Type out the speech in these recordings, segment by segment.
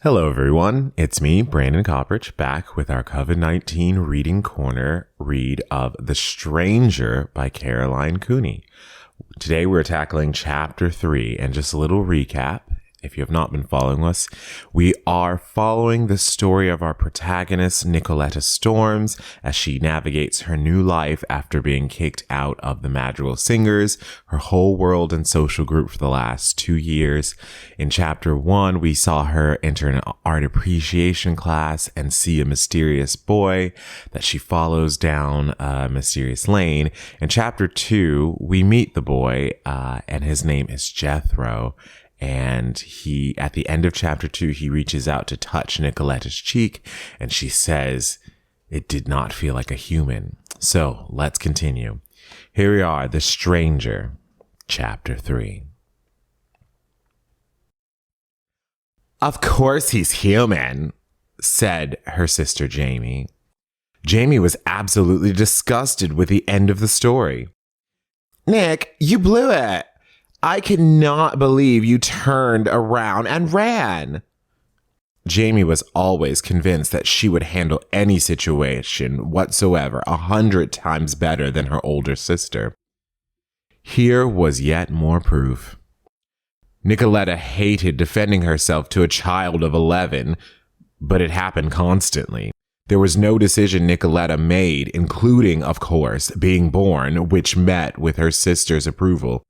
Hello, everyone. It's me, Brandon Coprich, back with our COVID-19 reading corner read of The Stranger by Caroline Cooney. Today, we're tackling Chapter 3, and just a little recap. If you have not been following us, we are following the story of our protagonist, Nicoletta Storms, as she navigates her new life after being kicked out of the Madrigal Singers, her whole world and social group for the last 2 years. In Chapter 1, we saw her enter an art appreciation class and see a mysterious boy that she follows down a mysterious lane. In Chapter 2, we meet the boy, and his name is Jethro. And he, at the end of Chapter 2, he reaches out to touch Nicoletta's cheek, and she says, "It did not feel like a human." So let's continue. Here we are, The Stranger, Chapter 3. "Of course he's human," said her sister Jamie. Jamie was absolutely disgusted with the end of the story. "Nick, you blew it. I cannot believe you turned around and ran." Jamie was always convinced that she would handle any situation whatsoever 100 times better than her older sister. Here was yet more proof. Nicoletta hated defending herself to a child of 11, but it happened constantly. There was no decision Nicoletta made, including, of course, being born, which met with her sister's approval.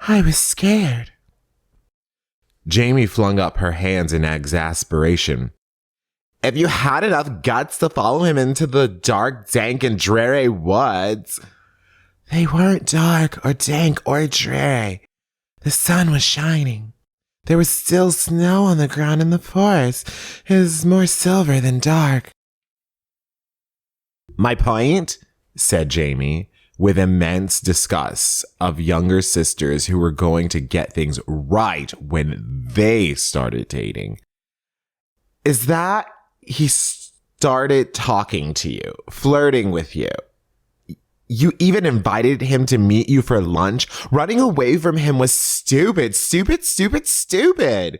"I was scared." Jamie flung up her hands in exasperation. "If you had enough guts to follow him into the dark, dank, and dreary woods." "They weren't dark or dank or dreary. The sun was shining. There was still snow on the ground in the forest. It was more silver than dark." "My point," said Jamie, with immense disgust of younger sisters who were going to get things right when they started dating, "is that he started talking to you, flirting with you. You even invited him to meet you for lunch. Running away from him was stupid, stupid, stupid, stupid."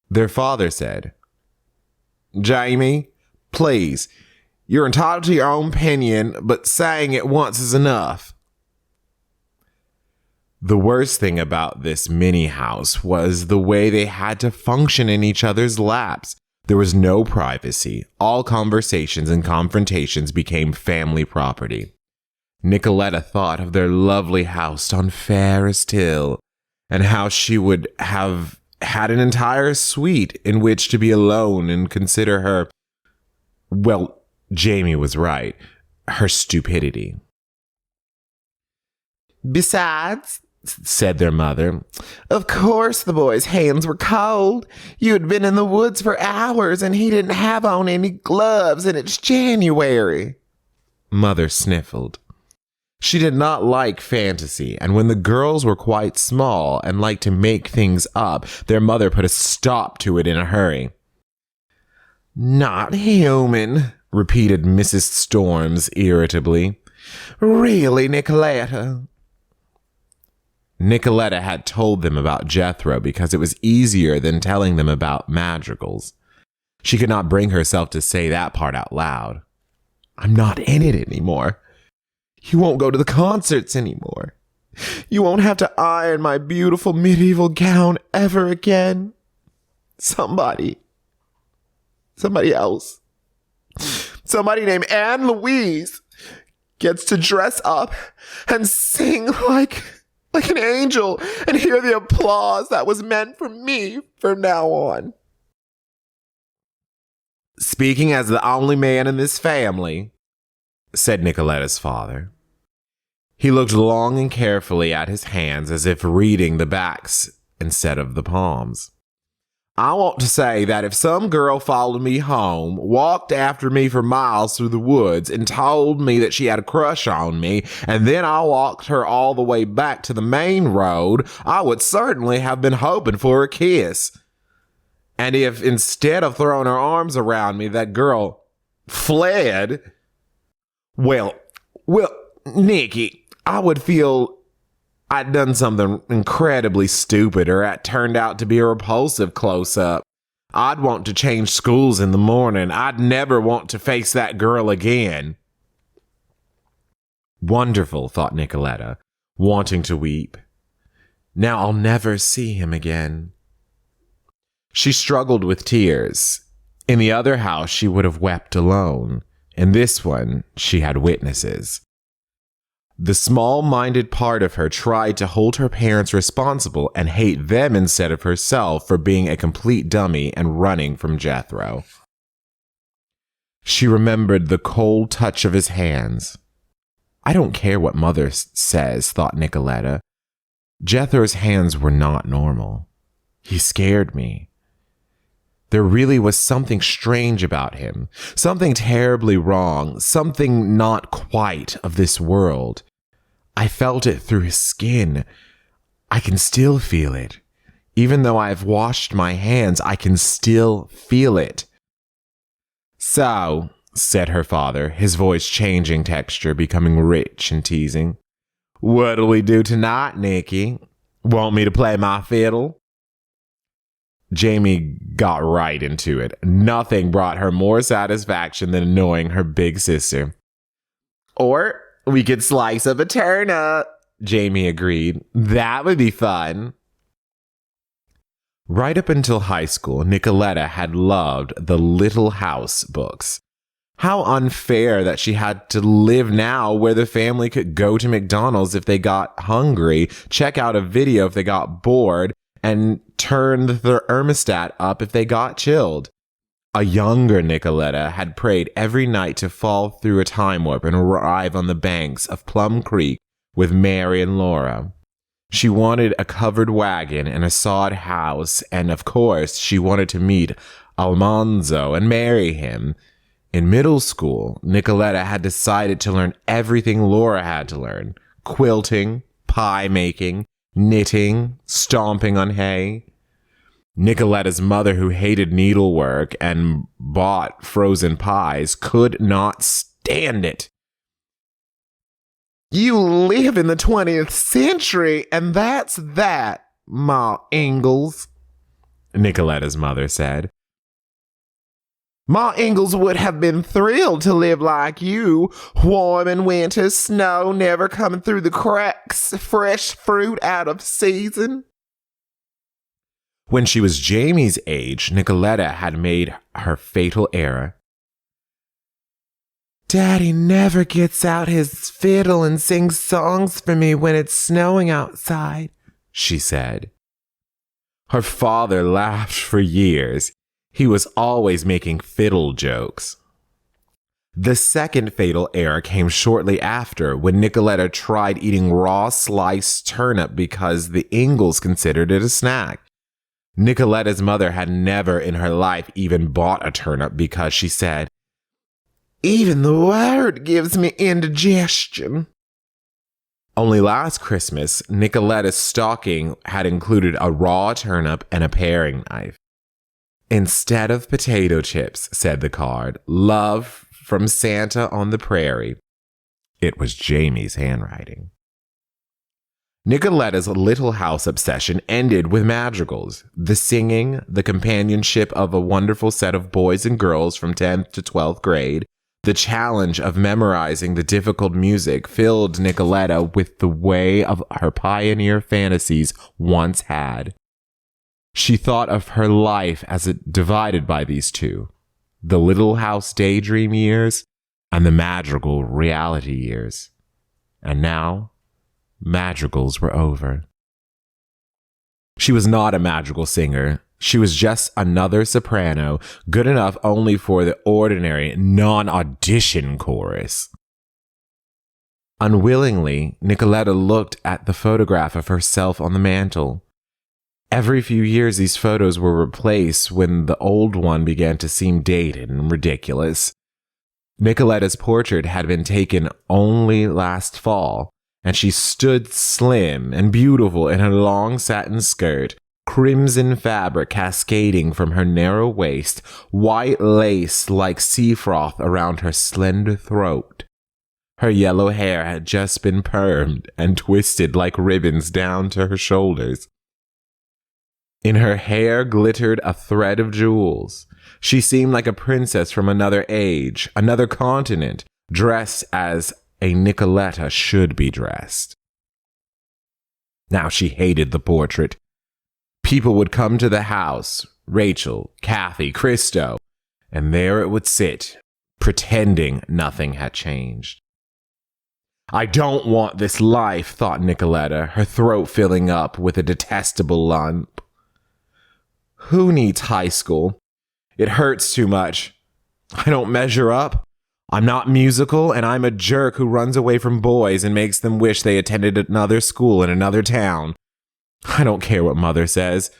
Their father said, "Jamie, please. You're entitled to your own opinion, but saying it once is enough." The worst thing about this mini house was the way they had to function in each other's laps. There was no privacy. All conversations and confrontations became family property. Nicoletta thought of their lovely house on Forest Hill and how she would have had an entire suite in which to be alone and consider her, well, Jamie was right, her stupidity. "Besides," said their mother, "of course the boy's hands were cold. You had been in the woods for hours and he didn't have on any gloves, and it's January." Mother sniffled. She did not like fantasy, and when the girls were quite small and liked to make things up, their mother put a stop to it in a hurry. "Not human," repeated Mrs. Storms irritably. "Really, Nicoletta?" Nicoletta had told them about Jethro because it was easier than telling them about madrigals. She could not bring herself to say that part out loud. "I'm not in it anymore. You won't go to the concerts anymore. You won't have to iron my beautiful medieval gown ever again. Somebody else. Somebody named Anne Louise gets to dress up and sing like an angel and hear the applause that was meant for me from now on." "Speaking as the only man in this family," said Nicoletta's father. He looked long and carefully at his hands as if reading the backs instead of the palms. "I want to say that if some girl followed me home, walked after me for miles through the woods, and told me that she had a crush on me, and then I walked her all the way back to the main road, I would certainly have been hoping for a kiss. And if instead of throwing her arms around me, that girl fled, well, Nikki, I would feel I'd done something incredibly stupid or it turned out to be a repulsive close-up. I'd want to change schools in the morning. I'd never want to face that girl again. Wonderful, thought Nicoletta, wanting to weep. Now I'll never see him again. She struggled with tears. In the other house, she would have wept alone. In this one, she had witnesses. The small-minded part of her tried to hold her parents responsible and hate them instead of herself for being a complete dummy and running from Jethro. She remembered the cold touch of his hands. I don't care what Mother says, thought Nicoletta. Jethro's hands were not normal. He scared me. There really was something strange about him, something terribly wrong, something not quite of this world. I felt it through his skin. I can still feel it. Even though I have washed my hands, I can still feel it. So, said her father, his voice changing texture, becoming rich and teasing. What'll we do tonight, Nicky? Want me to play my fiddle? Jamie got right into it. Nothing brought her more satisfaction than annoying her big sister. Or we could slice up a turnip, Jamie agreed. That would be fun. Right up until high school, Nicoletta had loved the Little House books. How unfair that she had to live now where the family could go to McDonald's if they got hungry, check out a video if they got bored, and turn the thermostat up if they got chilled. A younger Nicoletta had prayed every night to fall through a time warp and arrive on the banks of Plum Creek with Mary and Laura. She wanted a covered wagon and a sod house, and of course, she wanted to meet Almanzo and marry him. In middle school, Nicoletta had decided to learn everything Laura had to learn: quilting, pie making, knitting, stomping on hay. Nicoletta's mother, who hated needlework and bought frozen pies, could not stand it. You live in the 20th century, and that's that, Ma Ingalls, Nicoletta's mother said. Ma Ingalls would have been thrilled to live like you, warm in winter, snow never coming through the cracks, fresh fruit out of season. When she was Jamie's age, Nicoletta had made her fatal error. Daddy never gets out his fiddle and sings songs for me when it's snowing outside, she said. Her father laughed for years. He was always making fiddle jokes. The second fatal error came shortly after, when Nicoletta tried eating raw sliced turnip because the Ingalls considered it a snack. Nicoletta's mother had never in her life even bought a turnip because she said, "Even the word gives me indigestion." Only last Christmas, Nicoletta's stocking had included a raw turnip and a paring knife. Instead of potato chips, said the card, love from Santa on the prairie. It was Jamie's handwriting. Nicoletta's Little House obsession ended with madrigals, the singing, the companionship of a wonderful set of boys and girls from 10th to 12th grade. The challenge of memorizing the difficult music filled Nicoletta with the way of her pioneer fantasies once had. She thought of her life as divided by these two, the Little House daydream years and the madrigal reality years. And now, madrigals were over. She was not a madrigal singer. She was just another soprano, good enough only for the ordinary, non-audition chorus. Unwillingly, Nicoletta looked at the photograph of herself on the mantel. Every few years, these photos were replaced when the old one began to seem dated and ridiculous. Nicoletta's portrait had been taken only last fall, and she stood slim and beautiful in her long satin skirt, crimson fabric cascading from her narrow waist, white lace like sea froth around her slender throat. Her yellow hair had just been permed and twisted like ribbons down to her shoulders. In her hair glittered a thread of jewels. She seemed like a princess from another age, another continent, dressed as a Nicoletta should be dressed. Now she hated the portrait. People would come to the house, Rachel, Kathy, Christo, and there it would sit, pretending nothing had changed. I don't want this life, thought Nicoletta, her throat filling up with a detestable lump. Who needs high school? It hurts too much. I don't measure up. I'm not musical, and I'm a jerk who runs away from boys and makes them wish they attended another school in another town. I don't care what Mother says.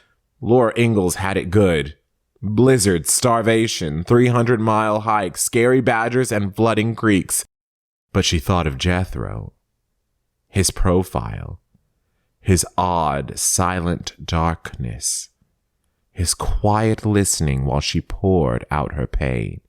Laura Ingalls had it good. Blizzards, starvation, 300-mile hikes, scary badgers, and flooding creeks. But she thought of Jethro, his profile, his odd, silent darkness, his quiet listening while she poured out her pain.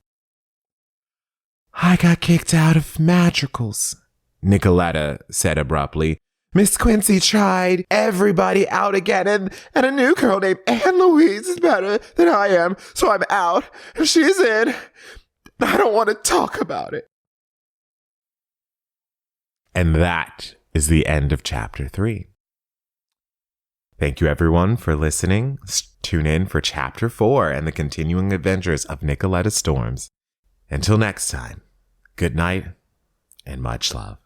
I got kicked out of madrigals, Nicoletta said abruptly. Miss Quincy tried everybody out again, and a new girl named Anne Louise is better than I am, so I'm out, and she's in. I don't want to talk about it. And that is the end of chapter 3. Thank you, everyone, for listening. Tune in for chapter 4 and the continuing adventures of Nicoletta Storms. Until next time, good night and much love.